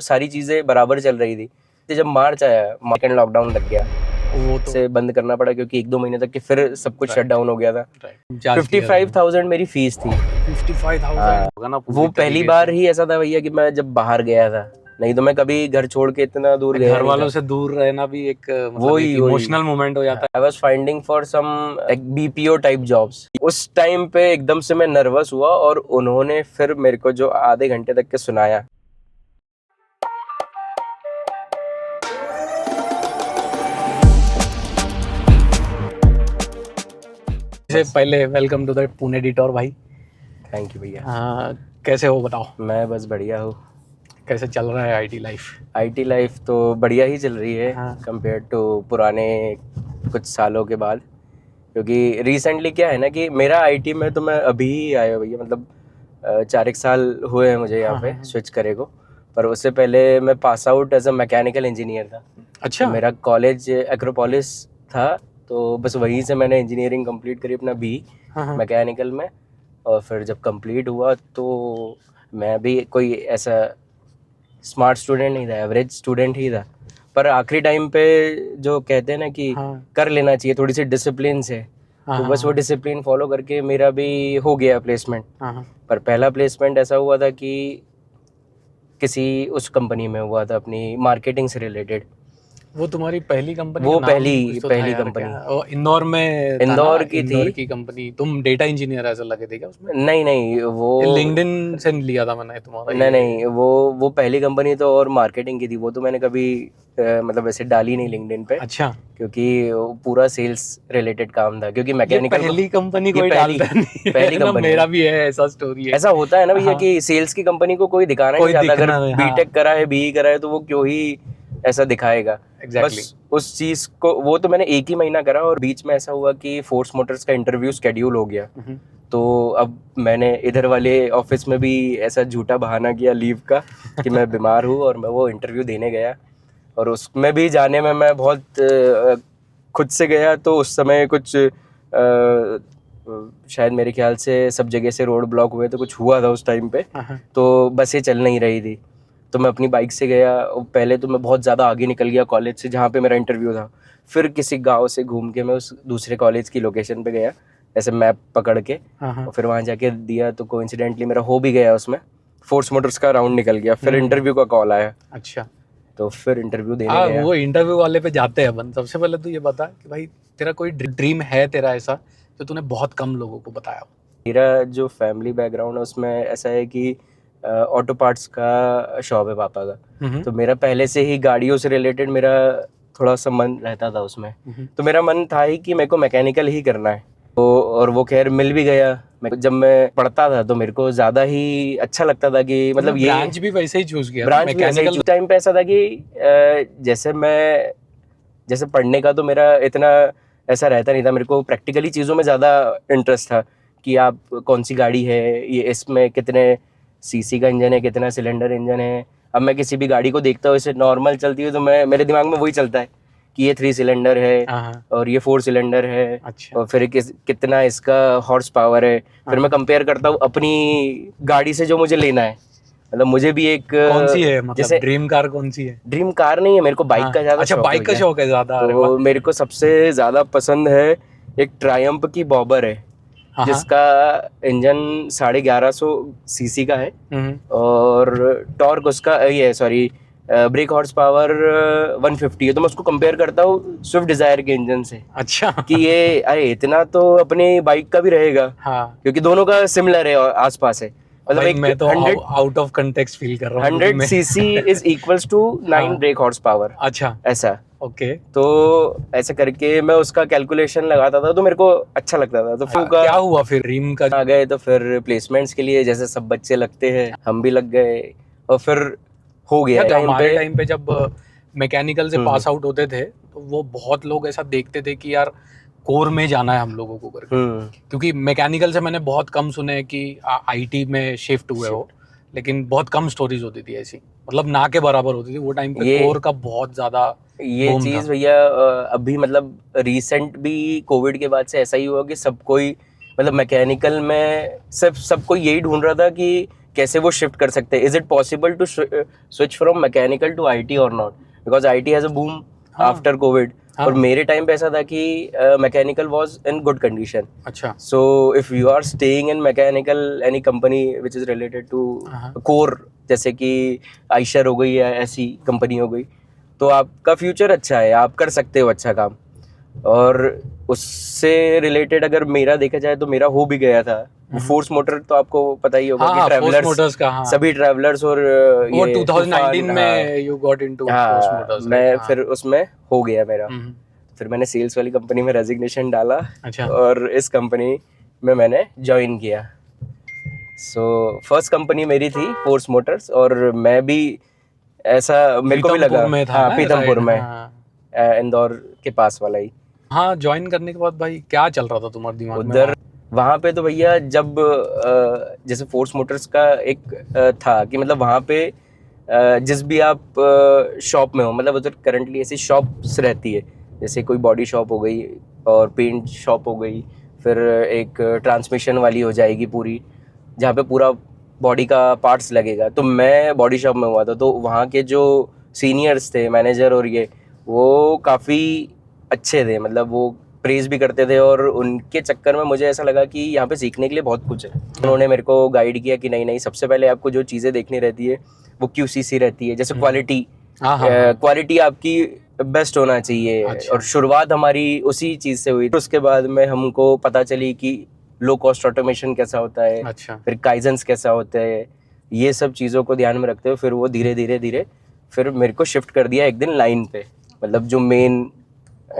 सारी चीज़ें बराबर चल रही थी। तो जब मार्च आया, मार्केट लॉकडाउन लग गया, वो तो से बंद करना पड़ा क्योंकि 1-2 महीने तक के फिर सब कुछ शट Right. डाउन हो गया था। राइट 55,000 मेरी फीस थी। 55,000 होगा ना पूरी वो पहली तरीके बार से। ही ऐसा था भैया कि मैं जब बाहर गया था, नहीं तो मैं कभी घर छोड़ के इतना दूर गया घर नहीं वालों था। से दूर रहना भी एक मतलब वही एक इमोशनल मोमेंट हो जाता I was finding for some BPO type jobs. उस टाइम पे एकदम से मैं नर्वस हुआ और उन्होंने फिर मेरे को जो आधे घंटे तक के सुनाया। है। इससे पहले welcome to the Pune detour भाई। थैंक यू भैया। कैसे हो बताओ, मैं बस बढ़िया हूँ। कैसे चल रहा है आईटी लाइफ? आईटी लाइफ तो बढ़िया ही चल रही है कंपेयर टू पुराने कुछ सालों के बाद, क्योंकि रिसेंटली क्या है ना कि मेरा आईटी में तो मैं अभी ही आया हूँ भैया, मतलब 4 साल हुए हैं मुझे यहाँ पे स्विच करे को। पर उससे पहले मैं pass out as a mechanical engineer था। अच्छा। तो मेरा कॉलेज एक्रोपोलिस था, तो बस वहीं से मैंने इंजीनियरिंग कंप्लीट करी अपना बी मैकेनिकल में। और फिर जब कंप्लीट हुआ तो मैं भी कोई ऐसा स्मार्ट स्टूडेंट नहीं था, एवरेज स्टूडेंट ही था। पर आखिरी टाइम पे जो कहते हैं ना कि कर लेना चाहिए थोड़ी सी डिसिप्लिन से, तो बस वो डिसिप्लिन फॉलो करके मेरा भी हो गया प्लेसमेंट। पर पहला प्लेसमेंट ऐसा हुआ था कि किसी उस कंपनी में हुआ था अपनी मार्केटिंग से रिलेटेड। वो तुम्हारी पहली कंपनी? वो का नाम पहली कुछ तो पहली था यार, कंपनी क्या? वो इंदौर में था ना? इंदौर की इंदौर थी। की कंपनी। तुम डेटा इंजीनियर ऐसा लगे थे क्या उसमें? नहीं वो लिंक्डइन से लिया था मैंने तुम्हारा। नहीं वो पहली कंपनी तो और मार्केटिंग की थी। वो तो मैंने कभी मतलब ऐसे डाली नहीं लिंक्डइन पे। अच्छा। क्योंकि वो पूरा सेल्स रिलेटेड काम था, क्योंकि मैकेनिकल पहली कंपनी कोई पहली डालता नहीं पहली है ना। कंपनी मेरा भी है ऐसा स्टोरी है। ऐसा होता है ना भैया कि सेल्स की कंपनी को कोई दिखाना नहीं चाहता। अगर बीटेक करा है, बीई करा है, तो वो क्यों ही ऐसा दिखाएगा। Exactly. बस उस चीज को, वो तो मैंने 1 ही महीना करा और बीच में ऐसा हुआ कि फोर्स मोटर्स का इंटरव्यू शेड्यूल हो गया। तो अब मैंने इधर वाले ऑफिस में भी ऐसा झूठा बहाना किया लीव का कि मैं बीमार हूँ, और मैं वो इंटरव्यू देने गया। और उसमें भी जाने में मैं बहुत खुद से गया। तो उस समय कुछ शायद मेरे ख्याल से सब जगह से रोड ब्लॉक हुए, तो कुछ हुआ था उस टाइम पे। तो बसें चल नहीं रही थी, तो मैं अपनी बाइक से गया। पहले तो मैं बहुत ज़्यादा आगे निकल गया कॉलेज से जहाँ पे मेरा इंटरव्यू था। फिर किसी गांव से घूम के मैं उस दूसरे कॉलेज की लोकेशन पे गया, ऐसे मैप पकड़ के। और फिर वहाँ जाके दिया, तो कोइंसिडेंटली मेरा हो भी गया उसमें। फोर्स मोटर्स का राउंड निकल गया, फिर इंटरव्यू का कॉल आया। अच्छा। तो फिर इंटरव्यू देने गया। वो इंटरव्यू वाले पे जाते हैं अपन। सबसे पहले तो ये बता कि भाई तेरा कोई ड्रीम है तेरा ऐसा जो तूने बहुत कम लोगों को बताया हो? मेरा जो फैमिली बैकग्राउंड है उसमें ऐसा है कि ऑटो पार्ट्स का शॉप है पापा का। तो मेरा पहले से ही गाड़ियों से रिलेटेड मेरा थोड़ा सा मन रहता था उसमें। तो मेरा मन था ही कि मेरे को मैकेनिकल ही करना है। तो और वो खैर मिल भी गया। जब मैं पढ़ता था तो मेरे को ज़्यादा ही अच्छा लगता था कि मतलब ये ब्रांच भी वैसे ही चूज किया। ब्रांच भी ऐसा ही। टाइम पे ऐसा था कि जैसे पढ़ने का तो मेरा इतना ऐसा रहता नहीं था। मेरे को प्रैक्टिकली चीज़ों में ज़्यादा इंटरेस्ट था कि आप कौन सी गाड़ी है, ये इसमें कितने सीसी का इंजन है, कितना सिलेंडर इंजन है। अब मैं किसी भी गाड़ी को देखता हूँ, इसे नॉर्मल चलती है, तो मेरे दिमाग में वही चलता है कि ये 3 सिलेंडर है और ये 4 सिलेंडर है। अच्छा। और फिर कितना इसका हॉर्स पावर है। फिर मैं कंपेयर करता हूँ अपनी गाड़ी से जो मुझे लेना है। मतलब मुझे भी एक कौन सी है, मतलब जैसे ड्रीम कार कौन सी है? ड्रीम कार नहीं है, मेरे को बाइक का ज्यादा अच्छा, बाइक का शौक है ज्यादा। तो मेरे को सबसे ज्यादा पसंद है एक ट्रायम्फ की बॉबर है, जिसका इंजन 1150 सीसी का है। और टॉर्क उसका ये सॉरी ब्रेक हॉर्स पावर 150 है। तो मैं उसको कंपेयर करता हूँ स्विफ्ट डिजायर के इंजन से। अच्छा। कि ये अरे इतना तो अपनी बाइक का भी रहेगा। क्योंकि दोनों का सिमिलर है, आसपास है। मतलब एक मैं तो आउट ऑफ कंटेक्स्ट फील कर रहा हूँ। 100 CC is equals to 9 brake horse power. अच्छा, ऐसा। ओके। तो ऐसे करके मैं उसका कैलकुलेशन लगाता था, तो मेरे को अच्छा लगता था। तो फिर क्या हुआ फिर ड्रीम का? आ गए तो फिर प्लेसमेंट्स के लिए जैसे सब बच्चे लगते हैं, हम भी लग गए। और फिर हो गया हमारे टाइम पे जब मैकेनिकल से पास आउट होते थे, तो वो बहुत लोग ऐसा देखते थे कि यार कोर में जाना है हम लोगों को करके। क्योंकि मैकेनिकल से मैंने बहुत कम सुने कि आईटी में शिफ्ट हुए हो, लेकिन बहुत कम स्टोरीज होती थी ऐसी, मतलब ना के बराबर होती थी वो टाइम पे। कोर का बहुत ज्यादा ये चीज भैया अभी मतलब रिसेंट भी कोविड के बाद से ऐसा ही हुआ कि सब कोई मतलब मैकेनिकल में सब कोई यही ढूंढ रहा था कि कैसे वो शिफ्ट कर सकते हैं, is it possible to switch from mechanical to IT और not, because IT has a boom after COVID. और मेरे टाइम पे ऐसा था कि mechanical was in good condition. अच्छा, so if you are staying in mechanical any company which is related to core, जैसे कि आइशर हो गई या ऐसी कंपनी हो गई, तो आपका फ्यूचर अच्छा है, आप कर सकते हो अच्छा काम। और उससे रिलेटेड अगर मेरा देखा जाए तो मेरा हो भी गया था फोर्स मोटर, तो आपको पता ही होगा कि फोर्स ट्रैवलर्स मोटर्स का, सभी ट्रैवलर्स और वो ये 2019 में you got into force Motors, मैं फिर उसमें हो गया मेरा। फिर मैंने सेल्स वाली कंपनी में रेजिग्नेशन डाला। अच्छा, और इस कंपनी में मैंने ज्वाइन किया। सो फर्स्ट कंपनी मेरी थी फोर्स मोटर्स, और मैं भी ऐसा मेरे को भी लगा, पीथमपुर में था ना, पीथमपुर में, हाँ। इंदौर के पास वाला ही। हाँ, ज्वाइन करने के बाद भाई क्या चल रहा था तुम्हारे दिमाग में उधर वहाँ पे तो भैया जब जैसे फोर्स मोटर्स का एक था कि मतलब वहाँ पे जिस भी आप शॉप में हो, मतलब उधर करंटली ऐसी शॉप्स रहती है, जैसे कोई बॉडी शॉप हो गई और पेंट शॉप हो गई, फिर एक ट्रांसमिशन वाली हो जाएगी पूरी, जहाँ पे पूरा बॉडी का पार्ट्स लगेगा। तो मैं बॉडी शॉप में हुआ था, तो वहाँ के जो सीनियर्स थे, मैनेजर और ये, वो काफ़ी अच्छे थे, मतलब वो प्रेज भी करते थे, और उनके चक्कर में मुझे ऐसा लगा कि यहाँ पे सीखने के लिए बहुत कुछ है। उन्होंने मेरे को गाइड किया कि नहीं सबसे पहले आपको जो चीज़ें देखनी रहती है वो QCC रहती है, जैसे क्वालिटी, क्वालिटी आपकी बेस्ट होना चाहिए। अच्छा। और शुरुआत हमारी उसी चीज़ से हुई। उसके बाद में हमको पता चली कि लो कॉस्ट ऑटोमेशन कैसा होता है, अच्छा, फिर काइजन्स कैसा होता है, ये सब चीज़ों को ध्यान में रखते हुए फिर वो धीरे धीरे फिर मेरे को शिफ्ट कर दिया एक दिन लाइन पे, मतलब जो मेन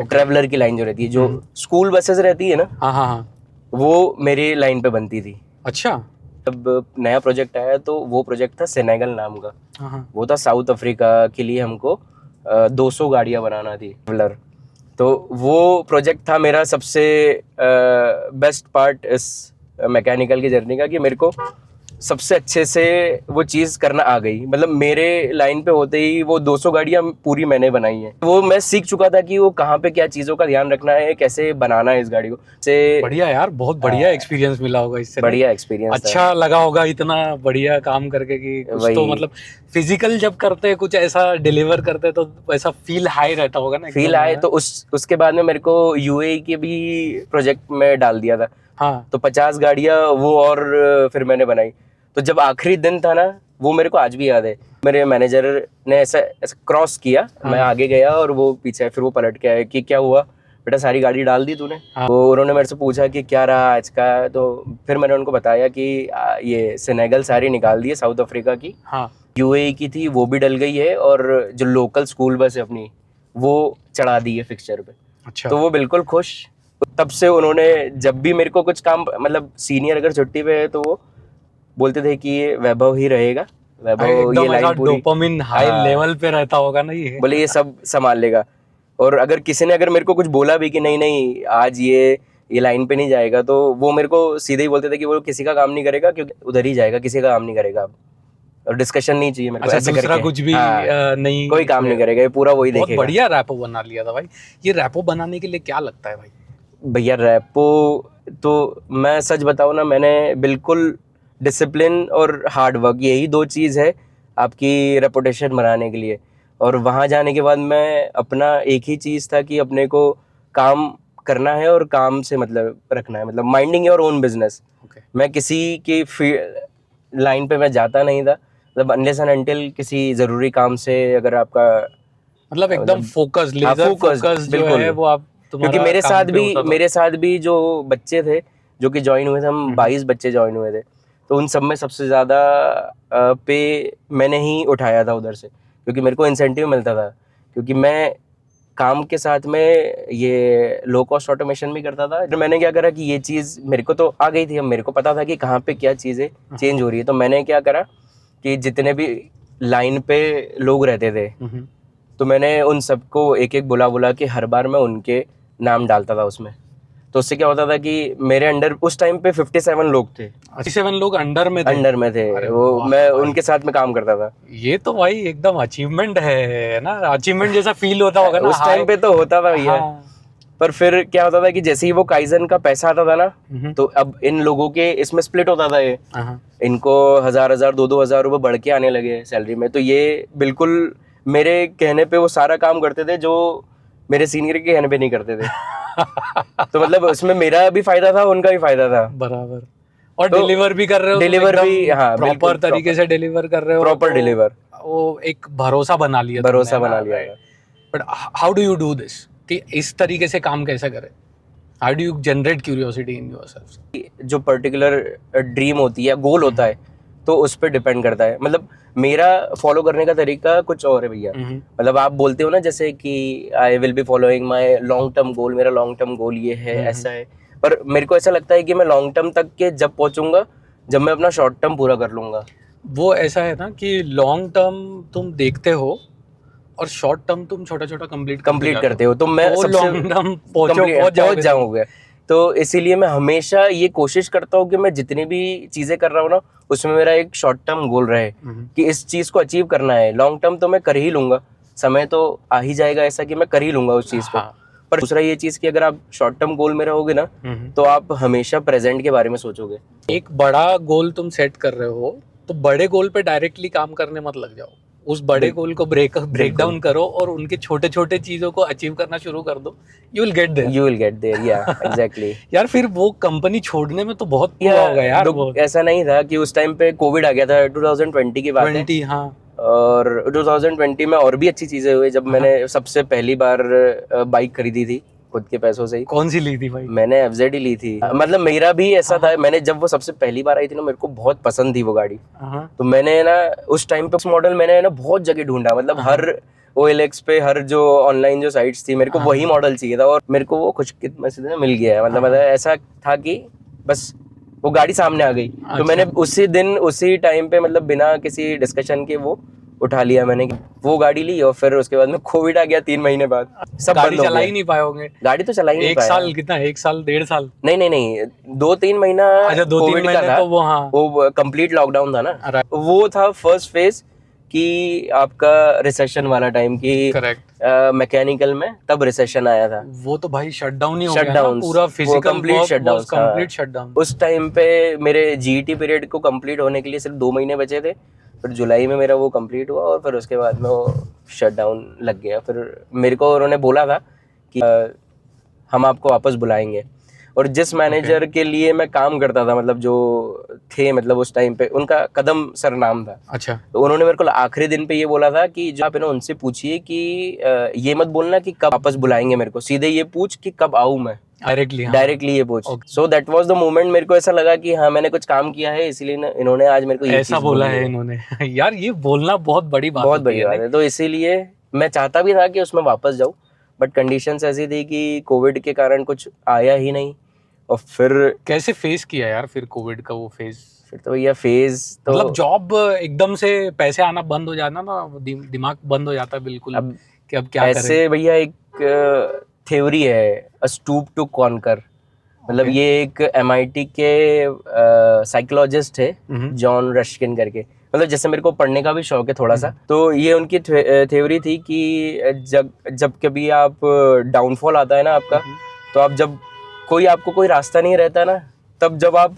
ट्रैवलर की लाइन जो रहती है, जो स्कूल बसेस रहती है ना, हाँ, वो मेरी लाइन पे बनती थी। अच्छा, जब नया प्रोजेक्ट आया तो वो प्रोजेक्ट था सेनेगल नाम का। हाँ, वो था साउथ अफ्रीका के लिए, हमको 200 गाड़ियाँ बनाना थी ट्रैवलर। तो वो प्रोजेक्ट था मेरा सबसे बेस्ट पार्ट इस मैकेनिकल की जर्नी का, कि मेरे को सबसे अच्छे से वो चीज़ करना आ गई। मतलब मेरे लाइन पे होते ही वो 200 गाड़ियाँ पूरी मैंने बनाई हैं। वो मैं सीख चुका था कि वो कहाँ पे क्या चीज़ों का ध्यान रखना है, कैसे बनाना है इस गाड़ी को। से बढ़िया यार, बहुत बढ़िया एक्सपीरियंस मिला होगा इससे। बढ़िया एक्सपीरियंस, अच्छा लगा होगा इतना बढ़िया काम करके, कि कुछ तो मतलब फिजिकल जब करते हैं, कुछ ऐसा डिलीवर करते हैं, तो वैसा फील हाई रहता होगा ना, फील आए। तो उसके बाद में मेरे को UAE के भी प्रोजेक्ट में डाल दिया था। हाँ, तो 50 गाड़ियाँ वो और फिर मैंने बनाई। तो जब आखिरी दिन था ना, वो मेरे को आज भी याद है, मेरे मैनेजर ने ऐसा क्रॉस किया, मैं आगे गया और वो पीछे, फिर वो पलट के आया कि क्या हुआ बेटा, सारी गाड़ी डाल दी तूने? वो उन्होंने मेरे से पूछा कि क्या रहा आज का। तो फिर मैंने उनको बताया कि ये सेनेगल सारी निकाल दी है, साउथ अफ्रीका की, UAE की थी वो भी डल गई है, और जो लोकल स्कूल बस है अपनी वो चढ़ा दी है फिक्सचर पे। अच्छा, तो वो बिल्कुल खुश। तब से उन्होंने जब भी मेरे को कुछ काम, मतलब सीनियर अगर छुट्टी पे है तो वो बोलते थे कि ये वैभव ही रहेगा, वैभव ये लाइन पूरी डोपामिन हाई लेवल पे रहता होगा ना ये, बोले ये सब संभाल लेगा। और अगर किसी ने अगर मेरे को कुछ बोला भी कि नहीं आज ये लाइन पे नहीं जाएगा, तो वो मेरे को सीधे ही बोलते थे कि वो किसी का काम नहीं करेगा, क्योंकि उधर ही जाएगा, किसी का काम नहीं करेगा, और डिस्कशन नहीं चाहिए मेरे को ऐसे दूसरा करके। कुछ भी नहीं, कोई काम नहीं करेगा, ये पूरा वही बहुत देखेगा। बढ़िया रैपो बना लिया था भाई। ये रैपो बनाने के लिए क्या लगता है भाई? भैया रैपो तो मैं सच बताऊँ ना, मैंने बिल्कुल डिसिप्लिन और हार्ड वर्क, यही 2 चीज़ है आपकी रेपुटेशन बनाने के लिए। और वहाँ जाने के बाद मैं अपना एक ही चीज़ था कि अपने को काम करना है और काम से मतलब रखना है, मतलब माइंडिंग योर ओन बिजनेस। मैं किसी की लाइन पे मैं जाता नहीं था, मतलब अनलेस एंड अनटिल किसी ज़रूरी काम से अगर आपका मतलब एकदम फोकस, लेजर फोकस जो है वो आप, क्योंकि मेरे साथ भी जो बच्चे थे जो कि ज्वाइन हुए थे, हम 22 बच्चे ज्वाइन हुए थे, तो उन सब में सबसे ज़्यादा पे मैंने ही उठाया था उधर से, क्योंकि मेरे को इंसेंटिव मिलता था, क्योंकि मैं काम के साथ में ये लो कॉस्ट ऑटोमेशन भी करता था। तो मैंने क्या करा कि ये चीज़ मेरे को तो आ गई थी, अब मेरे को पता था कि कहाँ पे क्या चीज़ें चेंज हो रही है। तो मैंने क्या करा कि जितने भी लाइन पे लोग रहते थे, तो मैंने उन सबको एक एक बुला के हर बार मैं उनके नाम डालता था उसमें। तो उससे क्या होता था कि मेरे अंडर उस टाइम पे 57 लोग थे। 57 लोग अंडर में थे। वो मैं उनके साथ में काम करता था। ये तो भाई एकदम अचीवमेंट है ना, अचीवमेंट जैसा फील होता होगा ना उस टाइम पे तो होता था भैया। पर फिर क्या होता था कि जैसे ही वो काइजन का पैसा आता था ना, तो अब इन लोगों के इसमें स्प्लिट होता था ये, इनको 1000 2,000 रुपए बढ़ के आने लगे सैलरी में। तो ये बिल्कुल मेरे कहने पे वो सारा काम करते थे जो मेरे सीनियर के कहने पे नहीं करते थे। तो मतलब उसमें मेरा भी फायदा था, उनका भी फायदा था। बराबर। और तो डिलीवर भी कर रहे हो, डिलीवर भी, हाँ, प्रॉपर तरीके से डिलीवर कर रहे हो, प्रॉपर डिलीवर, वो एक भरोसा बना लिया, भरोसा बना लिया। But how do you do this, कि इस तरीके से काम कैसे करें? How do you generate curiosity in yourself? जो पर्टिकुलर ड्रीम होती है, गोल होता है, तो उस पर डिपेंड करता है। मतलब मेरा फॉलो करने का तरीका कुछ और है भैया। मतलब आप बोलते हो ना जैसे कि I will be following my long term goal, मेरा लॉन्ग टर्म गोल ये है, ऐसा है। पर मेरे को ऐसा लगता है कि मैं लॉन्ग टर्म तक के जब पहुंचूंगा जब मैं अपना शॉर्ट टर्म पूरा कर लूंगा। वो ऐसा है ना कि लॉन्ग टर्म तुम देखते हो और शॉर्ट टर्म तुम छोटा छोटा कंप्लीट करते हो, तो मैं लॉन्ग टर्म पहुंच जाऊंगा। तो इसीलिए मैं हमेशा ये कोशिश करता हूँ कि मैं जितनी भी चीजें कर रहा हूँ ना, उसमें मेरा एक शॉर्ट टर्म गोल रहे कि इस चीज को अचीव करना है। लॉन्ग टर्म तो मैं कर ही लूंगा, समय तो आ ही जाएगा ऐसा कि मैं कर ही लूंगा उस चीज को। पर दूसरा ये चीज कि अगर आप शॉर्ट टर्म गोल में रहोगे ना, तो आप हमेशा प्रेजेंट के बारे में सोचोगे। एक बड़ा गोल तुम सेट कर रहे हो, तो बड़े गोल पे डायरेक्टली काम करने मत लग जाओ, उस बड़े गोल को ब्रेक डाउन करो और उनके छोटे छोटे चीजों को अचीव करना शुरू कर दो। यू विल गेट देयर या एग्जैक्टली। यार फिर वो कंपनी छोड़ने में तो बहुत हुआ होगा यार। ऐसा नहीं था कि उस टाइम पे कोविड आ गया था, 2020 की बात है। हाँ। और 2020 में और भी अच्छी चीजें हुई जब मैंने सबसे पहली बार बाइक खरीदी थी खुद के पैसों से ही। कौन सी ली थी भाई? मैंने FZ ही ली थी। मतलब मेरा भी ऐसा था, मैंने जब वो सबसे पहली बार आई थी ना, मेरे को बहुत पसंद थी वो गाड़ी। तो मैंने ना उस टाइम पे उस मॉडल मैंने ना बहुत जगह ढूंढा, मतलब हर OLX पे, हर जो ऑनलाइन जो साइट्स थी, मेरे को वही मॉडल चाहिए था और मेरे को वो खुशकिस्मत से मिल गया। मतलब ऐसा था कि बस वो गाड़ी सामने आ गई। तो मैंने उसी दिन उसी टाइम पे मतलब बिना किसी डिस्कशन के वो उठा लिया मैंने, वो गाड़ी ली। और फिर उसके बाद में कोविड आ गया 3 महीने बाद, सब गाड़ी चला ही नहीं पाए होंगे। गाड़ी तो चला ही नहीं पाया। 1 साल कितना, 1 साल 1.5 साल? नहीं 2-3 महीना। अच्छा 2-3 महीने तो वो कंप्लीट लॉकडाउन था ना, वो था फर्स्ट फेज कि आपका रिसेशन वाला टाइम की। करेक्ट। मैकेनिकल में तब रिसेशन आया था। वो तो भाई शटडाउन ही हो गया ना, पूरा फिजिकल कंप्लीट शटडाउन। उस टाइम पे मेरे GET पीरियड को कंप्लीट होने के लिए सिर्फ 2 महीने बचे थे। फिर जुलाई में मेरा वो कंप्लीट हुआ और फिर उसके बाद में वो शटडाउन लग गया। फिर मेरे को उन्होंने बोला था कि हम आपको वापस बुलाएंगे। और जिस मैनेजर के लिए मैं काम करता था, मतलब जो थे, मतलब उस टाइम पे उनका कदम सर नाम था। अच्छा। तो उन्होंने मेरे को आखिरी दिन पे ये बोला था कि जो आप उनसे पूछिए कि ये मत बोलना कि कब वापस बुलाएंगे मेरे को, सीधे ये पूछ कि कब आऊं मैं। डायरेक्टली ये पूछ। So that was the moment. मेरे को ऐसा लगा कि हाँ मैंने कुछ काम किया है, इसलिए इन्होंने आज मेरे को ये ऐसा बोला है इन्होंने। यार ये बोलना बहुत बड़ी बात है। तो इसीलिए मैं चाहता भी था कि उसमें वापस जाऊं, बट कंडीशंस ऐसी थी कि कोविड के कारण कुछ आया ही नहीं। और फिर कैसे फेस किया यार फिर कोविड का वो फेज? फिर तो भैया फेज तो मतलब जॉब एकदम से पैसे आना बंद हो जाना ना, दिमाग बंद हो जाता है बिल्कुल। अब कि अब क्या करें? ऐसे भैया एक थ्योरी है, अ स्टूप टू कॉन्कर। मतलब ये एक MIT के साइकोलॉजिस्ट है, जॉन रस्किन करके। मतलब जैसे मेरे को पढ़ने का भी शौक है थोड़ा सा, तो ये उनकी थ्योरी थी कि जब कभी आप डाउनफॉल आता है ना आपका, तो आप जब कोई रास्ता नहीं रहता ना, तब जब आप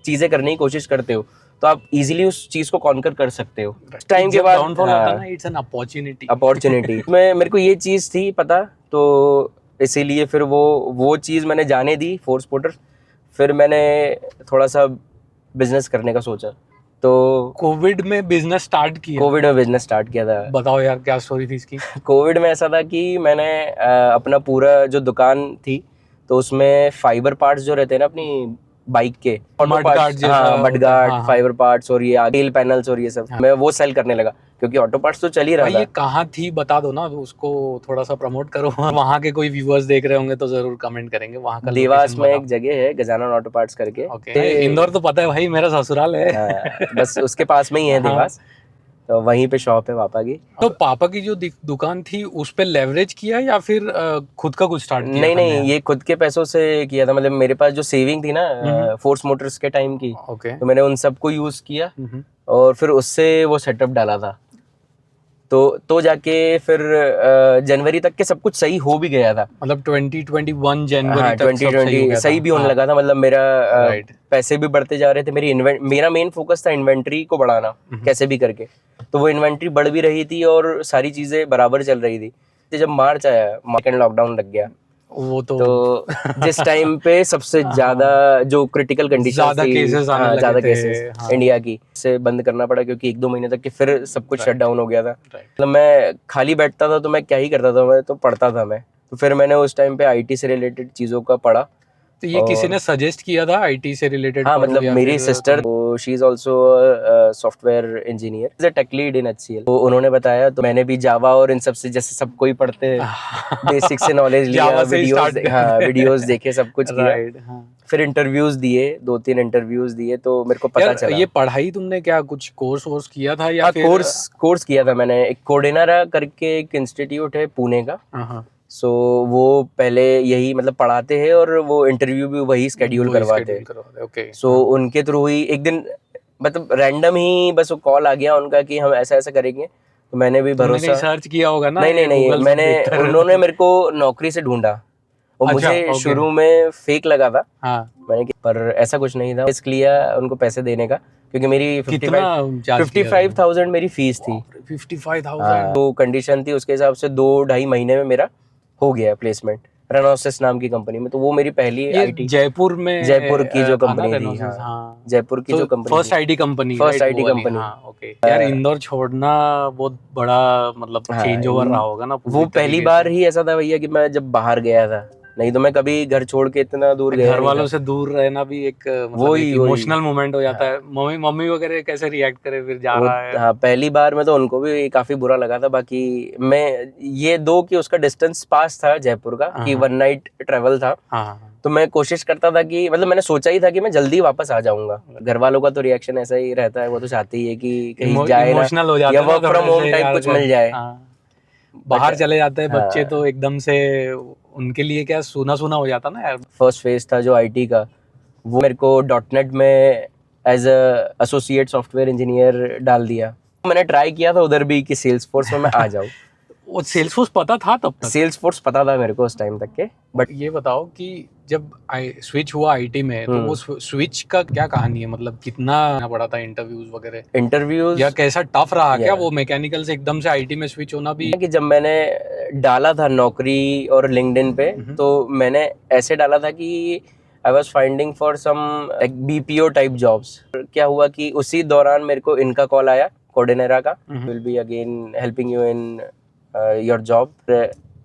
चीजें करने की कोशिश करते हो तो आप इजीली उस चीज को कॉन्कर कर सकते हो। टाइम के बाद डाउनफॉल आता है ना, इट्स एन अपॉर्चुनिटी। मेरे को ये चीज थी पता, तो इसीलिए फिर वो चीज मैंने जाने दी, फोर्स पोर्टर। फिर मैंने थोड़ा सा बिजनेस करने का सोचा। तो कोविड में बिजनेस स्टार्ट किया था। बताओ यार क्या स्टोरी थी इसकी? कोविड में ऐसा था कि मैंने अपना पूरा जो दुकान थी, तो उसमें फाइबर पार्ट्स जो रहते हैं ना अपनी बाइक के, मडगार्ड, फाइबर पार्ट्स और ये टेल पैनल्स और ये सब, मैं वो सेल करने लगा क्योंकि ऑटो पार्ट्स तो चल ही रहा था। ये कहाँ थी बता दो ना, उसको थोड़ा सा प्रमोट करो। वहाँ के कोई व्यूअर्स देख रहे होंगे तो जरूर कमेंट करेंगे। वहाँ का देवास में एक जगह है गजानन ऑटो पार्ट्स करके। इंदौर तो पता है भाई, मेरा ससुराल है। बस उसके पास में ही है देवास, तो वहीं पे शॉप है पापा की। तो पापा की जो दुकान थी उस पे लेवरेज किया या फिर खुद का कुछ स्टार्ट किया? नहीं, ये खुद के पैसों से किया था। मतलब मेरे पास जो सेविंग थी ना फोर्स मोटर्स के टाइम की, तो मैंने उन सबको यूज किया और फिर उससे वो सेटअप डाला था। तो जाके फिर जनवरी तक के सब कुछ सही हो भी गया था। मतलब 2021 जनवरी हाँ, तक सब सही हो 2020 गया सही था। भी होने हाँ, लगा था। मतलब मेरा राइट। पैसे भी बढ़ते जा रहे थे। मेरा मेन फोकस था इन्वेंट्री को बढ़ाना, कैसे भी करके। तो वो इन्वेंट्री बढ़ भी रही थी और सारी चीज़ें बराबर चल रही थी। तो जब मार्च आया, मार्च लॉकडाउन लग गया, वो तो जिस टाइम पे सबसे ज्यादा जो क्रिटिकल कंडीशन ज्यादा थी, केसेस आने हाँ, लगे ज्यादा थे। केसेस हाँ, इंडिया की, से बंद करना पड़ा क्योंकि 1-2 महीने तक के फिर सब कुछ शट राइट, डाउन हो गया था। राइट। मतलब मैं खाली बैठता था तो मैं क्या ही करता था, मैं तो पढ़ता था। मैं तो फिर मैंने उस टाइम पे आईटी से रिलेटेड चीज़ों का पढ़ा। तो ये किसी और ने सजेस्ट किया था आईटी से रिलेटेड हाँ, पढ़ो, मतलब या मेरी फिर sister, she is also software engineer, is a tech lead in HCL। तो उन्होंने बताया, तो मैंने भी जावा और इन सब से, जैसे सब कोई पढ़ते हैं, बेसिक से नॉलेज लिया, जावा से ही वीडियोस, स्टार्ट हाँ, वीडियोस देखे, सब कुछ किया। राइट। हाँ फिर इंटरव्यूज दिए, 2-3 इंटरव्यूज दिए, तो मेरे को पता यार, चला। ये पढ़ाई तुमने क्या कुछ कोर्स वोर्स किया था या हाँ, फिर? कोर्स किया था मैंने। एक कोडेनारा करके एक इंस्टीट्यूट है पुणे का। हाँ, सो वो पहले यही मतलब पढ़ाते हैं और वो इंटरव्यू भी वही स्केड्यूल वही करवाते schedule हैं। करवाते हैं, ओके। सो उनके थ्रू ही एक दिन, मतलब रैंडम ही बस वो कॉल आ गया उनका कि हम ऐसा ऐसा करेंगे। तो मैंने भी तुमने कहीं भरोसा, सर्च किया होगा ना, नहीं नहीं ये नहीं, गूगल सब मैंने, देखता उन्होंने रहता मेरे को नौकरी से ढूंढा। और अच्छा, मुझे ओके। शुरू में फेक लगा था। हाँ, मैंने पर ऐसा कुछ नहीं था, रिस्क लिया उनको पैसे देने का, क्योंकि मेरी कितना 55 चार्ज किया था? 55,000 मेरी फीस थी। 55,000? हाँ, तो कंडीशन थी उसके हिसाब से 2-2.5 महीने में मेरा हो गया प्लेसमेंट रेनोसिस नाम की कंपनी में। तो वो मेरी पहली ये आईटी, जयपुर में जयपुर की जो था ना कंपनी थी। रेनोसिस? हाँ, हाँ, जयपुर की तो जो कंपनी फर्स्ट थी, IT company, first right, IT वो वाली? कंपनी। हाँ, ओके। यार इंदौर छोड़ना बहुत बड़ा मतलब हाँ, चेंज ओवर रहा होगा ना वो पूरी पहली तरीके बार से। ही ऐसा था भैया कि मैं जब बाहर गया था, नहीं तो मैं कभी घर छोड़ के इतना दूर गया घर नहीं वालों था। से दूर रहना भी एक मतलब एक वही इमोशनल मोमेंट हो जाता है। हाँ, मम्मी मम्मी वगैरह कैसे रिएक्ट करे फिर जा वो, रहा है? हाँ, पहली बार में तो उनको भी काफी बुरा लगा था। बाकी मैं ये दो कि उसका डिस्टेंस पास था जयपुर का, कि हाँ, 1 नाइट ट्रेवल था। हाँ, तो मैं कोशिश करता था कि, मतलब मैंने सोचा ही था कि मैं जल्दी वापस आ जाऊंगा। घर वालों का तो रिएक्शन ऐसा ही रहता है, वो तो चाहते ही है कि कहीं जाए ना, इमोशनल हो या जाते हैं ना वर्क फ्रॉम थोड़े होम से टाइप यार कुछ मिल जाए। हाँ, बट बाहर चले जाते हैं बच्चे तो हाँ, एकदम से उनके लिए क्या सूना सूना हो जाता ना यार। फर्स्ट फेज था जो आईटी का, वो मेरे को .NET में as a associate software engineer डाल दिया। मैंने ट्राई किया था उधर भी कि सेल्स फोर्स में मैं आ जाऊँ। वो सेल्सफोर्स पता था तब तक? सेल्स फोर्स पता था मेरे को उस टाइम तक के, बट ये बताओ कि जब स्विच हुआ आईटी में, तो वो स्विच का क्या कहानी है? मतलब कितना पड़ा था इंटरव्यूज वगैरह, इंटरव्यूज, या कैसा टफ रहा क्या या वो मैकेनिकल से एकदम से आईटी में स्विच होना भी? कि जब मैंने डाला था नौकरी और लिंक्डइन पे, तो मैंने ऐसे डाला था कि I was finding for some BPO type jobs. क्या हुआ कि उसी दौरान मेरे को इनका कॉल आया, कोडेनेरा का, will be again helping you in your job.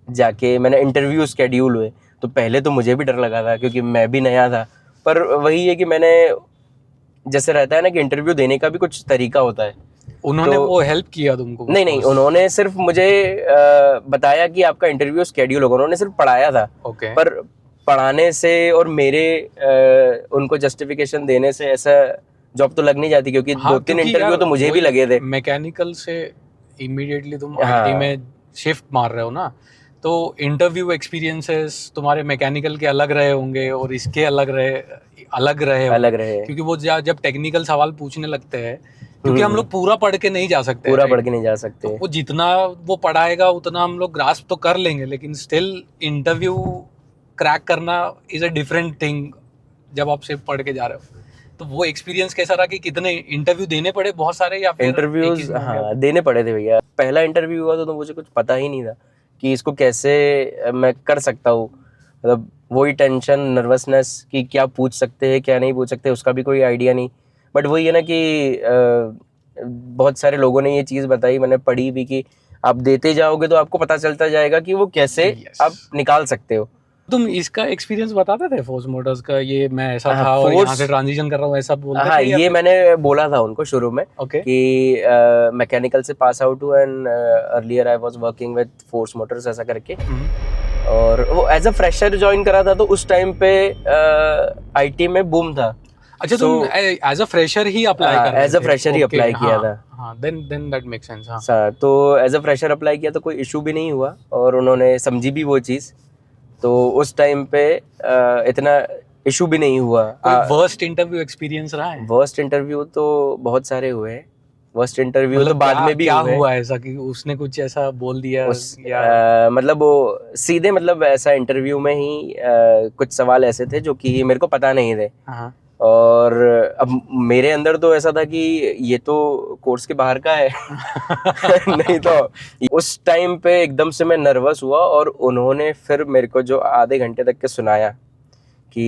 जाके मैंने इंटरव्यू स्केड्यूल हुए। तो पहले तो मुझे भी डर लगा था क्योंकि मैं भी नया था, पर वही है कि मैंने, जैसे रहता है ना कि इंटरव्यू देने का भी कुछ तरीका होता है। उन्होंने तो वो हेल्प किया तुमको? नहीं नहीं, उन्होंने सिर्फ मुझे बताया कि आपका इंटरव्यू स्केड्यूल होगा। उन्होंने सिर्फ पढ़ाया था, ओके। पर पढ़ाने से और मेरे उनको जस्टिफिकेशन देने से ऐसा जॉब तो लग नहीं जाती, क्योंकि हाँ, 2-3 क्योंकि इंटरव्यू यार तो मुझे भी वही लगे थे। मैकेनिकल से इमीडिएटली तुम हाँ, आईटी में शिफ्ट मार रहे हो ना, तो इंटरव्यू एक्सपीरियंसेस तुम्हारे मैकेनिकल के अलग रहे होंगे और इसके अलग रहे अलग होंगे, रहे, क्योंकि वो जब टेक्निकल सवाल पूछने लगते हैं, क्योंकि हम लोग पूरा पढ़ के नहीं जा सकते, पूरा right? पढ़ के नहीं जा तो सकते। वो जितना वो पढ़ाएगा उतना हम लोग ग्रास्प तो कर लेंगे, लेकिन स्टिल इंटरव्यू क्रैक करना इज अ डिफरेंट थिंग जब आप सिर्फ पढ़ के जा रहे हो। तो वो एक्सपीरियंस कैसा रहा कि कितने इंटरव्यू देने पड़े, बहुत सारे, या फिर एक ही इंटरव्यूज, में हो गया? हाँ, देने पड़े थे भैया। पहला इंटरव्यू हुआ तो मुझे कुछ पता ही नहीं था कि इसको कैसे मैं कर सकता हूँ। मतलब वही टेंशन, नर्वसनेस कि क्या पूछ सकते हैं क्या नहीं पूछ सकते, उसका भी कोई आइडिया नहीं। बट वही है ना कि बहुत सारे लोगों ने ये चीज़ बताई, मैंने पढ़ी भी कि आप देते जाओगे तो आपको पता चलता जाएगा कि वो कैसे आप निकाल सकते हो। तुम इसका एक्सपीरियंस बताते थे फोर्स मोटर्स का, ये मैं ऐसा हाँ, था और यहाँ से फोर्स, ट्रांजिशन कर रहा हूँ, ऐसा बोलते हाँ, थे या ये फिर? मैंने बोला था उनको शुरू में ओके। कि मैकेनिकल से पास आउट हुआ and earlier I was working with force Motors ऐसा करके। और वो एज अ फ्रेशर ज्वाइन करा था, तो उस टाइम पे आईटी में बूम था। अच्छा, तुम एज अ फ्रेशर ही अप्लाई कर रहे थे? एज अ फ्रेशर ही अप्लाई किया था। हाँ, देन दैट मेक्स सेंस। हाँ, तो एज अ फ्रेशर अप्लाई किया तो कोई इशू भी नहीं हुआ और उन्होंने समझी भी वो चीज़। तो उस टाइम पे इतना इशू भी नहीं हुआ। कोई वर्स्ट इंटरव्यू एक्सपीरियंस रहा है? वर्स्ट इंटरव्यू तो बहुत सारे हुए हैं। वर्स्ट इंटरव्यू तो मतलब बाद में भी क्या हुए। हुआ ऐसा कि उसने कुछ ऐसा बोल दिया या मतलब वो सीधे मतलब ऐसा इंटरव्यू में ही कुछ सवाल ऐसे थे जो कि मेरे को पता नहीं थे। हाँ और अब मेरे अंदर तो ऐसा था कि ये तो कोर्स के बाहर का है नहीं तो उस टाइम पे एकदम से मैं नर्वस हुआ, और उन्होंने फिर मेरे को जो आधे घंटे तक के सुनाया कि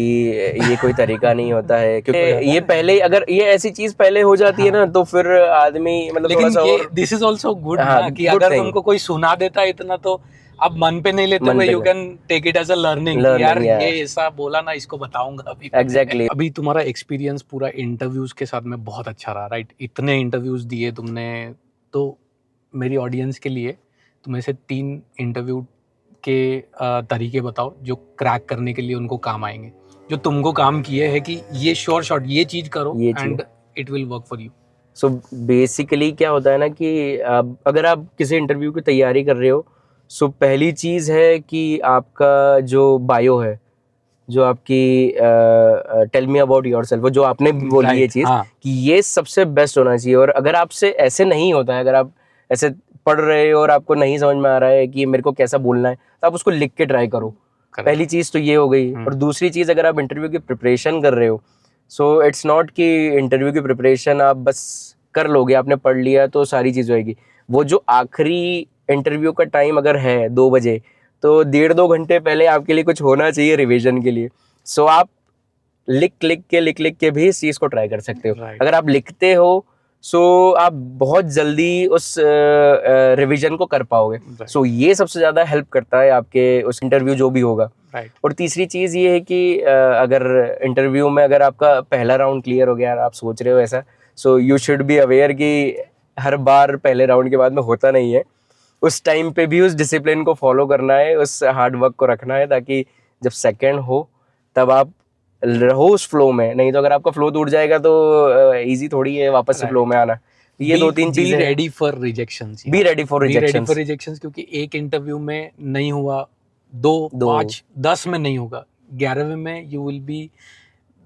ये कोई तरीका नहीं होता है, क्योंकि ये पहले अगर ये ऐसी चीज पहले हो जाती है ना तो फिर आदमी मतलब थोड़ा लेकिन सा ये और दिस इज ऑल्सो गुड हाँ, ना कि good अगर thing। तुमको कोई सुना देता है इतना तो आप मन पे नहीं लेते मन हुए पे यू नहीं। Can take it as a learning कि यार Learning, yeah। ये ऐसा बोला ना, इसको बताऊंगा अभी। Exactly। अभी तुम्हारा एक्सपीरियंस पूरा इंटरव्यूज के साथ में बहुत अच्छा रहा, राइट? इतने इंटरव्यूज दिए तुमने, तो मेरी ऑडियंस के लिए तुम ऐसे 3 इंटरव्यू के तरीके बताओ जो क्रैक करने के लिए उनको काम आएंगे, जो तुमको काम किए हैं कि ये श्योर शॉट ये चीज करो ये चीज। And it will work for you. So basically क्या होता है ना कि अगर आप किसी इंटरव्यू की तैयारी कर रहे हो, सो पहली चीज़ है कि आपका जो बायो है, जो आपकी टेल मी अबाउट योरसेल्फ, वो जो आपने बोली ये Right, चीज़ हाँ। कि ये सबसे बेस्ट होना चाहिए। और अगर आपसे ऐसे नहीं होता है, अगर आप ऐसे पढ़ रहे हो और आपको नहीं समझ में आ रहा है कि मेरे को कैसा बोलना है, तो आप उसको लिख के ट्राई करो। पहली चीज़ तो ये हो गई। और दूसरी चीज़, अगर आप इंटरव्यू की प्रिपरेशन कर रहे हो, सो इट्स नॉट कि इंटरव्यू की प्रिपरेशन आप बस कर लोगे, आपने पढ़ लिया तो सारी चीज़ होएगी। वो जो आखिरी इंटरव्यू का टाइम अगर है 2 बजे, तो 1.5-2 घंटे पहले आपके लिए कुछ होना चाहिए रिवीजन के लिए। सो आप लिख के भी इस चीज़ को ट्राई कर सकते हो। Right. अगर आप लिखते हो सो आप बहुत जल्दी उस रिवीजन को कर पाओगे। Right. सो ये सबसे ज़्यादा हेल्प करता है आपके उस इंटरव्यू जो भी होगा। राइट। और तीसरी चीज़ ये है कि अगर इंटरव्यू में अगर आपका पहला राउंड क्लियर हो गया और आप सोच रहे हो ऐसा, so you should be aware कि हर बार पहले राउंड के बाद में होता नहीं है। उस टाइम पे भी उस डिसिप्लिन को फॉलो करना है, उस हार्ड वर्क को रखना है, ताकि जब सेकंड हो तब आप रहो उस फ्लो में। नहीं तो अगर आपका फ्लो टूट जाएगा तो इजी थोड़ी है वापस से फ्लो में आना। ये 2-3 चीजें be ready for rejections. Be ready for rejections. क्योंकि एक इंटरव्यू में नहीं हुआ, 2, 5, 10 में नहीं होगा, 11वें में you will be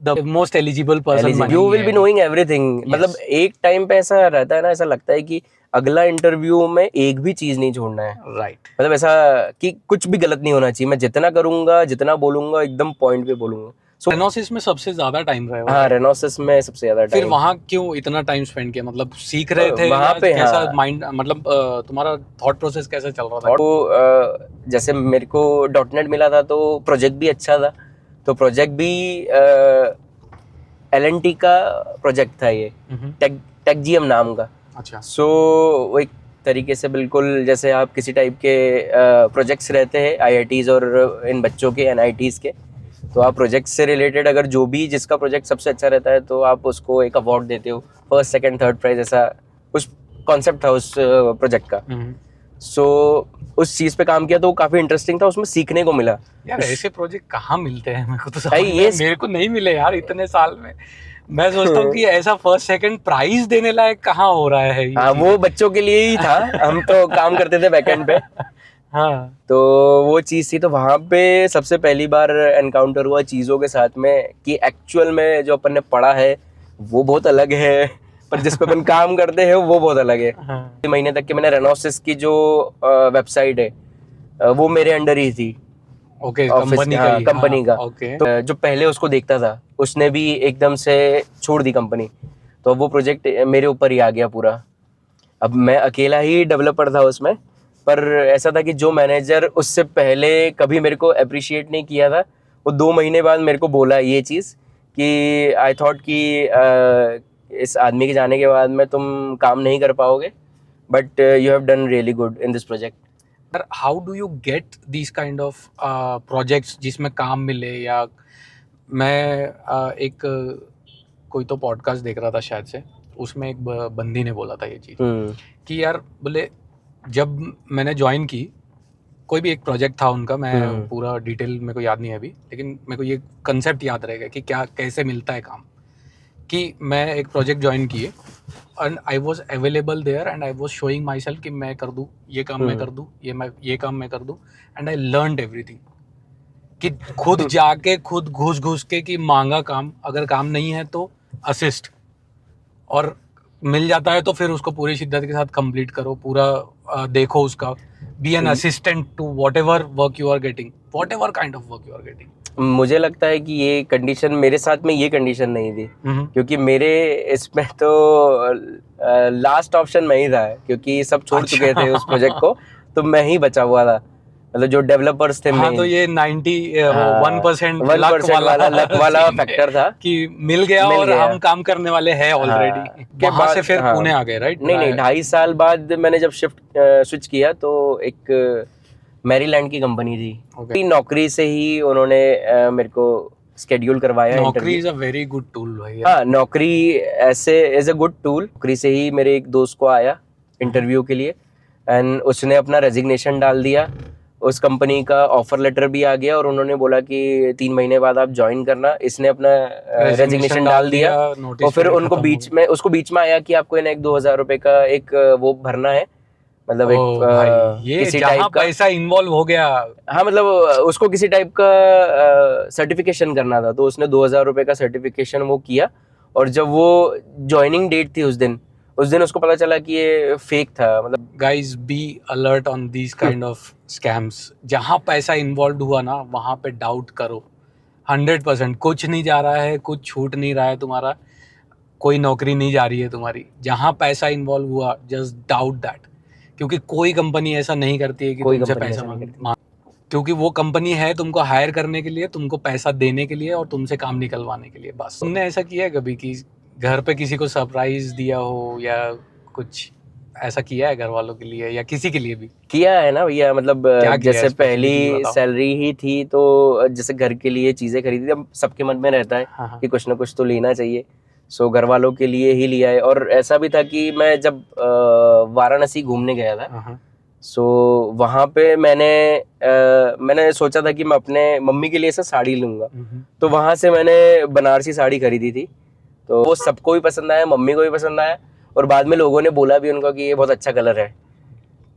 the most eligible person. You will be knowing everything. मतलब एक टाइम पे ऐसा रहता है ना, ऐसा लगता है कि अगला इंटरव्यू में एक भी चीज नहीं छोड़ना है। राइट। मतलब ऐसा कि कुछ भी गलत नहीं होना चाहिए। मैं जितना करूंगा, जितना बोलूंगा, एकदम पॉइंट पे बोलूंगा। रेनोसिस में सबसे ज्यादा टाइम रहा है। हाँ, रेनोसिस में सबसे ज्यादा फिर टाइम। वहाँ क्यों इतना टाइम स्पेंड किया? मतलब सीख रहे थे वहाँ पे कैसा हाँ। माइंड, मतलब तुम्हारा थॉट प्रोसेस कैसा चल रहा था? तो जैसे मेरे को .NET मिला था तो प्रोजेक्ट भी अच्छा था। तो प्रोजेक्ट भी LNT का प्रोजेक्ट था, ये TechGM नाम का। अच्छा। सो वो एक तरीके से बिल्कुल जैसे आप किसी टाइप के प्रोजेक्ट्स रहते हैं IITs और इन बच्चों के NITs के, तो आप प्रोजेक्ट से रिलेटेड अगर जो भी जिसका प्रोजेक्ट सबसे अच्छा रहता है तो आप उसको एक अवार्ड देते हो, फर्स्ट सेकंड थर्ड प्राइज, ऐसा कुछ कॉन्सेप्ट था उस प्रोजेक्ट का। सो उस चीज़ पे काम किया तो काफ़ी इंटरेस्टिंग था, उसमें सीखने को मिला। यार ऐसे प्रोजेक्ट कहाँ मिलते हैं? मेरे को तो भाई ये मेरे को नहीं मिले यार इतने साल में। मैं सोचता हूँ कि ऐसा फर्स्ट सेकंड प्राइज देने लायक कहाँ हो रहा है ये हाँ, चीज़? वो बच्चों के लिए ही था। हम तो काम करते थे बैकएंड पे। हाँ। तो वो चीज़ थी, तो वहाँ पे सबसे पहली बार एनकाउंटर हुआ चीज़ों के साथ में कि एक्चुअल में जो अपन ने पढ़ा है वो बहुत अलग है, पर जिस पे अपन काम करते हैं वो बहुत अलग है। हाँ। महीने तक के मैंने रेनोसिस की जो वेबसाइट है वो मेरे अंडर ही थी। ओके, ऑफिस कंपनी का ही? कंपनी का। ओके। तो जो पहले उसको देखता था उसने भी एकदम से छोड़ दी कंपनी, तो वो प्रोजेक्ट मेरे ऊपर ही आ गया पूरा। अब मैं अकेला ही डेवलपर था उसमें, पर ऐसा था कि जो मैनेजर उससे पहले कभी मेरे को अप्रिशिएट नहीं किया था, वो 2 महीने बाद मेरे को बोला ये चीज़ कि आई थॉट कि इस आदमी के जाने के बाद में तुम काम नहीं कर पाओगे, but you have done really good in this project. How do you get this kind of projects जिसमें काम मिले? या मैं एक कोई तो पॉडकास्ट देख रहा था शायद से, उसमें एक बंदी ने बोला था ये चीज़ कि यार बोले जब मैंने ज्वाइन की, कोई भी एक प्रोजेक्ट था उनका, मैं पूरा डिटेल मेरे को याद नहीं है अभी, लेकिन मेरे को ये कंसेप्ट याद रहेगा कि क्या कैसे मिलता है काम। कि मैं एक प्रोजेक्ट ज्वाइन किए and I was available there and I was showing myself कि मैं कर दूँ ये काम, मैं कर दूँ ये काम मैं कर दूँ, एंड आई लर्नड एवरीथिंग। कि खुद जाके खुद घुस के कि मांगा काम, अगर काम नहीं है तो असिस्ट, और मिल जाता है तो फिर उसको पूरी शिद्दत के साथ कंप्लीट करो, पूरा देखो उसका, be an assistant to whatever work you are getting, whatever kind of work you are getting. मुझे लगता है कि ये कंडीशन मेरे साथ में, ये कंडीशन नहीं थी, क्योंकि मेरे इसमें तो लास्ट ऑप्शन मैं ही था, क्योंकि सब छोड़ चुके थे उस प्रोजेक्ट को, तो मैं ही बचा हुआ था, मतलब जो डेवलपर्स थे। हाँ, तो ये 1% लक वाला फैक्टर था कि मिल गया और हम काम करने वाले हैं ऑलरेडी। वहां से फिर पुणे आ गए, राइट? नहीं, 2.5 साल बाद मैंने जब स्विच किया तो एक मैरीलैंड की कंपनी थी, नौकरी से ही उन्होंने मेरे को स्केड्यूल करवाया। नौकरी is a very good tool भाई। हाँ, नौकरी ऐसे इज अ गुड टूल। नौकरी से ही मेरे एक दोस्त को आया इंटरव्यू के लिए, एंड उसने अपना रेजिग्नेशन डाल दिया। उस कंपनी का ऑफर लेटर भी आ गया और उन्होंने बोला कि 3 महीने बाद आप ज्वाइन करना। इसने अपना रेजिग्नेशन डाल दिया और फिर उनको उसको बीच में आया कि आपको 1-2 हज़ार रुपए का एक वो भरना है, मतलब किसी टाइप का पैसा इन्वॉल्व हो गया। हाँ, मतलब उसको किसी टाइप का सर्टिफिकेशन करना था, तो उसने 2,000 रुपए का सर्टिफिकेशन वो किया। और जब वो ज्वाइनिंग डेट थी उस दिन उसको पता चला कि ये फेक था। मतलब guys, be alert on these kind of scams. जहाँ पैसा इन्वॉल्व हुआ ना, वहाँ पे डाउट करो 100%। कुछ नहीं जा रहा है, कुछ छूट नहीं रहा है तुम्हारा, कोई नौकरी नहीं जा रही है तुम्हारी। जहाँ पैसा इन्वॉल्व हुआ, जस्ट डाउट दैट, क्योंकि कोई कंपनी ऐसा नहीं करती है कि तुमसे पैसा मांग, क्योंकि वो कंपनी है तुमको हायर करने के लिए, तुमको पैसा देने के लिए और तुमसे काम निकलवाने के लिए, बस। तुमने ऐसा किया है कभी कि घर पे किसी को सरप्राइज दिया हो या कुछ ऐसा किया है घर वालों के लिए या किसी के लिए भी? किया है ना भैया, मतलब जैसे पहली सैलरी ही थी तो जैसे घर के लिए चीजें खरीदी, अब सबके मन में रहता है कि कुछ ना कुछ तो लेना चाहिए। सो घर वालों के लिए ही लिया है। और ऐसा भी था कि मैं जब वाराणसी घूमने गया था, सो वहाँ पे मैंने सोचा था कि मैं अपने मम्मी के लिए ऐसा साड़ी लूंगा, तो वहाँ से मैंने बनारसी साड़ी खरीदी थी। तो वो सबको भी पसंद आया, मम्मी को भी पसंद आया, और बाद में लोगों ने बोला भी उनको कि ये बहुत अच्छा कलर है।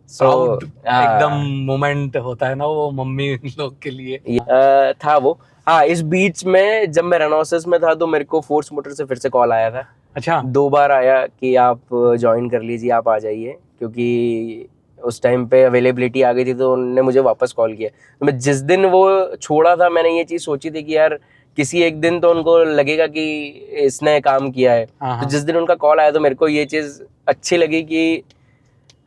एकदम मोमेंट होता है ना वो मम्मी लोग के लिए। था वो। हाँ, इस बीच में जब मैं रेनोसिस में था तो मेरे को फोर्स मोटर से फिर से कॉल आया था। अच्छा। 2 बार आया कि आप ज्वाइन कर लीजिए, आप आ जाइए, क्योंकि उस टाइम पे अवेलेबिलिटी आ गई थी, तो उन्होंने मुझे वापस कॉल किया। तो मैं जिस दिन वो छोड़ा था, मैंने ये चीज़ सोची थी कि यार किसी एक दिन तो उनको लगेगा कि इसने काम किया है। तो जिस दिन उनका कॉल आया तो मेरे को ये चीज़ अच्छी लगी कि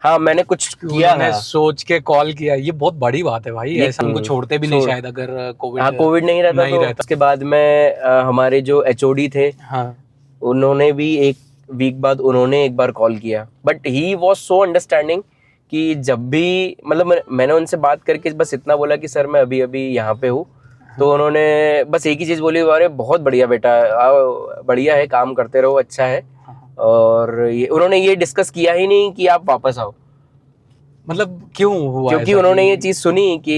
हाँ, मैंने कुछ किया है, सोच के कॉल किया। ये बहुत बड़ी बात है भाई, ऐसा हमको छोड़ते भी नहीं शायद अगर कोविड नहीं रहता तो। उसके बाद में हमारे जो एचओडी थे, उन्होंने भी 1 वीक बाद उन्होंने एक बार कॉल किया, but he was so understanding कि जब भी, मतलब मैंने उनसे बात करके बस इतना बोला कि सर मैं अभी अभी यहाँ पे हूँ, तो उन्होंने बस एक ही चीज़ बोली, अरे बहुत बढ़िया बेटा, बढ़िया है, काम करते रहो, अच्छा है। और उन्होंने ये डिस्कस किया ही नहीं कि आप वापस आओ। मतलब क्यों हुआ? क्योंकि उन्होंने ये चीज़ सुनी कि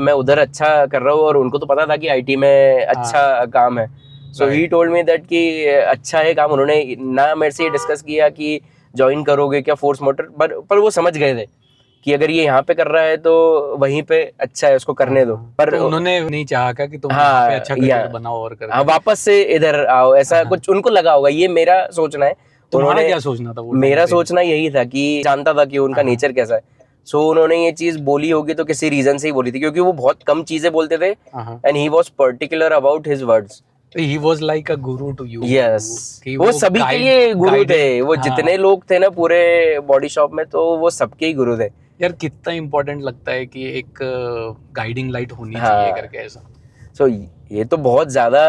मैं उधर अच्छा कर रहा हूँ, और उनको तो पता था कि आईटी में अच्छा काम है। सो ही टोल्ड मी दैट कि अच्छा है काम। उन्होंने ना मेरे से ये डिस्कस किया कि ज्वाइन करोगे क्या फोर्स मोटर, पर वो समझ गए थे कि अगर ये यहाँ पे कर रहा है तो वहीं पे अच्छा है, उसको करने दो। पर तो उन्होंने नहीं चाहा कि तुम यहाँ पे अच्छा करियर बनाओ और वापस से इधर आओ, ऐसा कुछ उनको लगा होगा। ये मेरा सोचना है। तुम्हारा क्या सोचना था? वो मेरा सोचना यही था कि जानता था कि उनका नेचर कैसा है। सो उन्होंने ये चीज बोली होगी तो किसी रीजन से ही बोली थी, क्योंकि वो बहुत कम चीजें बोलते थे, and he was particular about his words. He was like a guru to you. Yes. वो सभी के लिए गुरु थे। वो जितने लोग थे ना पूरे बॉडी शॉप में, तो वो सबके ही गुरु थे। यार कितना इम्पोर्टेंट लगता है कि एक गाइडिंग लाइट होनी चाहिए करके ऐसा। सो ये तो बहुत ज्यादा,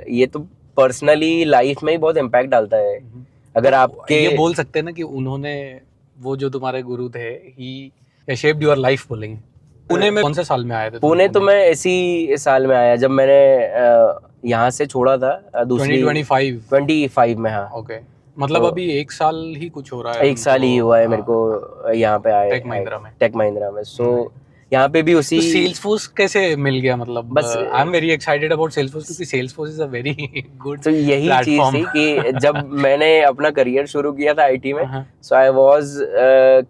ये तो पर्सनली लाइफ में ही बहुत इम्पैक्ट डालता है। अगर आपके ये बोल सकते हैं ना कि उन्होंने, वो जो तुम्हारे गुरु थे, ही शेप्ड योर लाइफ बोलेंगे। पुणे में कौन से साल में आए थे? पुणे तो मैं इसी साल में आया जब मैंने यहाँ से छोड़ा था, दूसरी 2025 में। हाँ, ओके। मतलब तो अभी 1 साल ही कुछ हो रहा है। 1 साल ही हुआ है मेरे को यहाँ पे आए, टेक महिंद्रा में। सो यहाँ पे भी उसी। सेल्सफोर्स कैसे मिल गया? मतलब बस I am very excited about Salesforce, क्योंकि Salesforce is a very good. तो यही चीज थी कि जब मैंने अपना करियर शुरू किया था आईटी में, सो आई वाज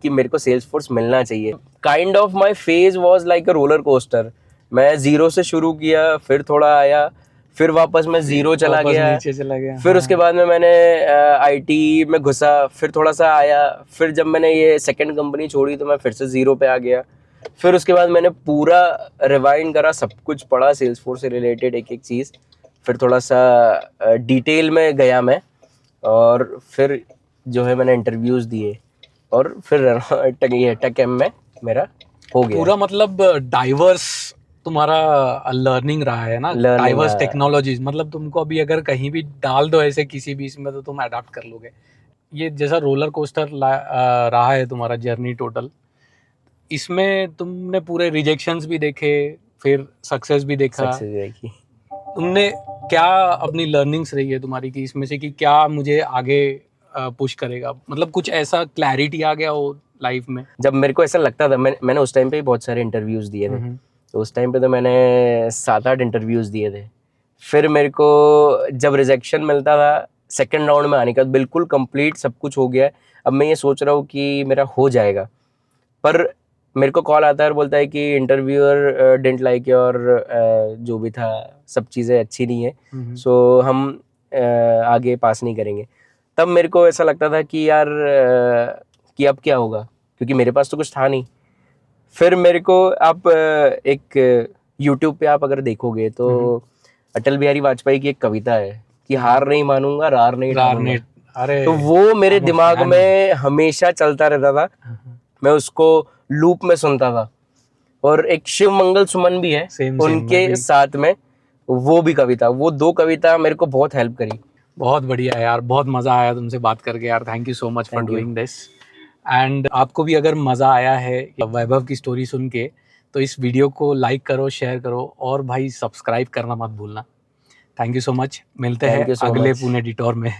कि मेरे को सेल्सफोर्स मिलना चाहिए। Kind of my phase was like a roller coaster. मैं 0 से शुरू किया, फिर थोड़ा आया, फिर वापस मैं जीरो चला वापस गया, नीचे चला गया। फिर उसके बाद में मैंने आईटी में घुसा, फिर थोड़ा सा आया, फिर जब मैंने ये सेकंड कंपनी छोड़ी तो मैं फिर से जीरो पे आ गया। फिर उसके बाद मैंने पूरा रिवाइंड करा, सब कुछ पढ़ा Salesforce से रिलेटेड एक एक चीज़, फिर थोड़ा सा डिटेल में गया मैं, और फिर जो है मैंने इंटरव्यूज़ दिए, और फिर टेक एम में मेरा हो गया। पूरा मतलब डाइवर्स तुम्हारा लर्निंग रहा है ना, डाइवर्स टेक्नोलॉजीज, मतलब तुमको अभी अगर कहीं भी डाल दो ऐसे किसी भी इसमें तो तुम अडाप्ट कर लोगे। ये जैसा रोलर कोस्टर रहा है तुम्हारा जर्नी टोटल, इसमें तुमने पूरे रिजेक्शंस भी देखे, फिर सक्सेस भी देखा। तुमने क्या अपनी लर्निंग्स रही है तुम्हारी कि इसमें से कि क्या मुझे आगे पुश करेगा, मतलब कुछ ऐसा क्लैरिटी आ गया हो लाइफ में? जब मेरे को ऐसा लगता था, मैंने उस टाइम पे बहुत सारे इंटरव्यूज़ दिए थे, तो उस टाइम पे तो मैंने 7-8 इंटरव्यूज़ दिए थे। फिर मेरे को जब रिजेक्शन मिलता था सेकंड राउंड में आने का, बिल्कुल कंप्लीट सब कुछ हो गया है, अब मैं ये सोच रहा हूँ कि मेरा हो जाएगा, पर मेरे को कॉल आता है और बोलता है कि इंटरव्यूअर डिडंट लाइक योर, जो भी था सब चीज़ें अच्छी नहीं है, सो हम आगे पास नहीं करेंगे। तब मेरे को ऐसा लगता था कि यार कि अब क्या होगा, क्योंकि मेरे पास तो कुछ था नहीं। फिर मेरे को आप एक यूट्यूब पे आप अगर देखोगे तो अटल बिहारी वाजपेयी की एक कविता है कि हार नहीं मानूंगा, रार नहीं ठानूंगा। अरे तो वो मेरे दिमाग में हमेशा चलता रहता था, मैं उसको लूप में सुनता था। और एक शिव मंगल सुमन भी है उनके साथ में, वो भी कविता, वो 2 कविता मेरे को बहुत हेल्प करी। बहुत बढ़िया यार, बहुत मज़ा आया तुमसे बात करके यार, thank you so much for doing this. And आपको भी अगर मज़ा आया है वैभव की स्टोरी सुन के, तो इस वीडियो को लाइक करो, शेयर करो, और भाई सब्सक्राइब करना मत भूलना। थैंक यू सो मच, मिलते हैं अगले पुणे डिटोर में।